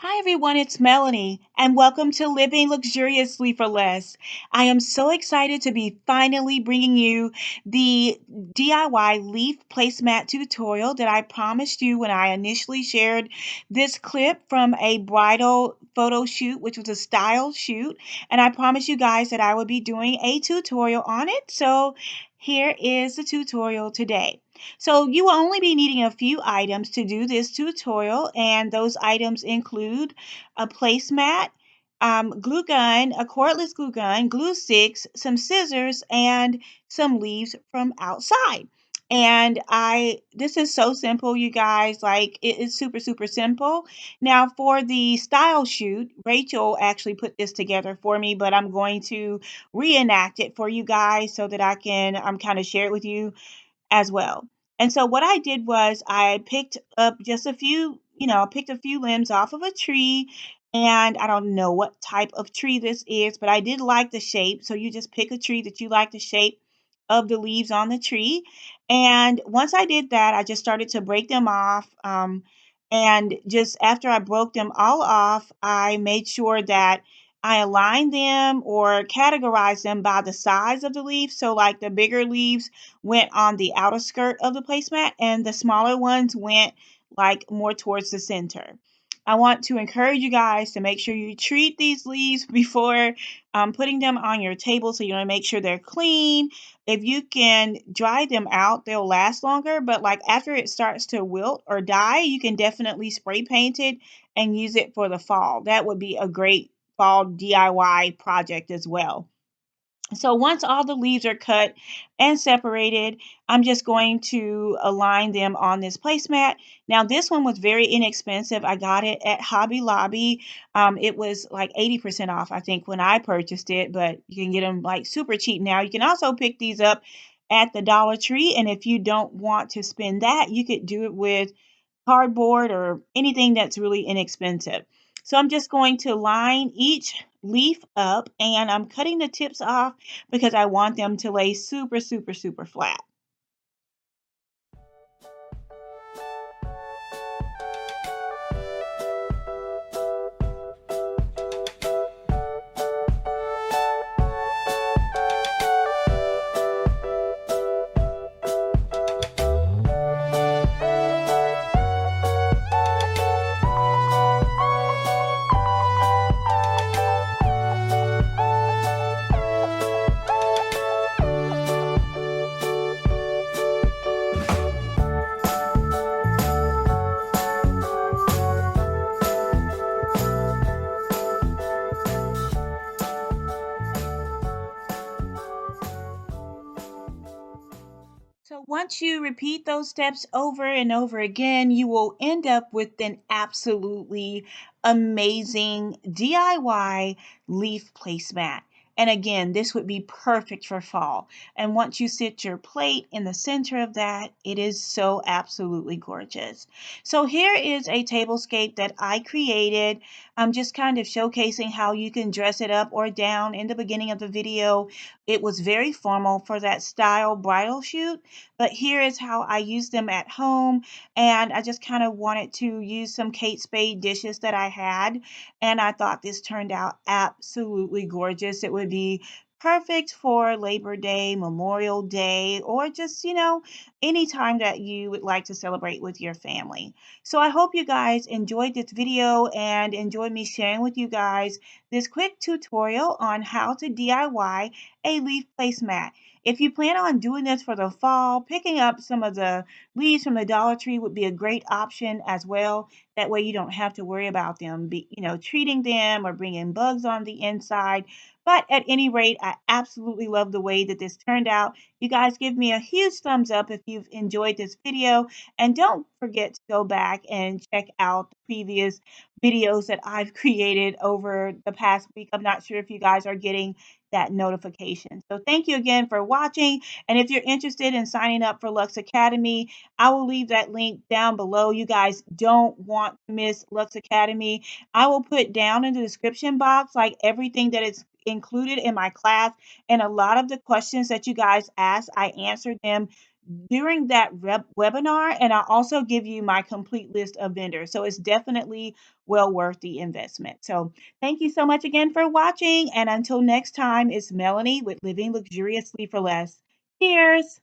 Hi everyone, it's Melanie, and welcome to Living Luxuriously for Less. I am so excited to be finally bringing you the DIY leaf placemat tutorial that I promised you when I initially shared this clip from a bridal photo shoot, which was a style shoot. And I promised you guys that I would be doing a tutorial on it. So here is the tutorial today. So you will only be needing a few items to do this tutorial, and those items include a placemat, glue gun, a cordless glue gun, glue sticks, some scissors, and some leaves from outside. And this is so simple, you guys. Like, it is super, super simple. Now, for the style shoot, Rachel actually put this together for me, but I'm going to reenact it for you guys so that I can kind of share it with you as well. And so what I did was I picked up just a few, picked a few limbs off of a tree. And I don't know what type of tree this is, but I did like the shape. So you just pick a tree that you like the shape of the leaves on the tree. And once I did that, I just started to break them off. And just after I broke them all off, I made sure that I aligned them or categorized them by the size of the leaf. So, like the bigger leaves went on the outer skirt of the placemat, and the smaller ones went like more towards the center. I want to encourage you guys to make sure you treat these leaves before putting them on your table. So you want to make sure they're clean. If you can dry them out, they'll last longer. But like after it starts to wilt or die, you can definitely spray paint it and use it for the fall. That would be a great fall DIY project as well. So once all the leaves are cut and separated, I'm just going to align them on this placemat. Now this one was very inexpensive. I got it at Hobby Lobby. It was like 80% off, I think, when I purchased it, but you can get them like super cheap now. You can also pick these up at the Dollar Tree, and if you don't want to spend that, you could do it with cardboard or anything that's really inexpensive. So I'm just going to line each leaf up, and I'm cutting the tips off because I want them to lay super, super, super flat. So once you repeat those steps over and over again, you will end up with an absolutely amazing DIY leaf placemat. And again, this would be perfect for fall. And once you sit your plate in the center of that, it is so absolutely gorgeous. So here is a tablescape that I created. I'm just kind of showcasing how you can dress it up or down. In the beginning of the video, it was very formal for that style bridal shoot, but here is how I use them at home. And I just kind of wanted to use some Kate Spade dishes that I had. And I thought this turned out absolutely gorgeous. It would be perfect for Labor Day, Memorial Day, or just, any time that you would like to celebrate with your family. So I hope you guys enjoyed this video and enjoyed me sharing with you guys this quick tutorial on how to DIY a leaf placemat. If you plan on doing this for the fall, picking up some of the leaves from the Dollar Tree would be a great option as well. That way you don't have to worry about them, treating them or bringing bugs on the inside. But at any rate, I absolutely love the way that this turned out. You guys give me a huge thumbs up if you've enjoyed this video. And don't forget to go back and check out the previous videos that I've created over the past week. I'm not sure if you guys are getting that notification. So thank you again for watching. And if you're interested in signing up for Lux Academy, I will leave that link down below. You guys don't want to miss Lux Academy. I will put down in the description box like everything that is included in my class, and a lot of the questions that you guys asked, I answered them during that webinar, and I'll also give you my complete list of vendors. So it's definitely well worth the investment. So thank you so much again for watching. And until next time, it's Melanie with Living Luxuriously for Less. Cheers.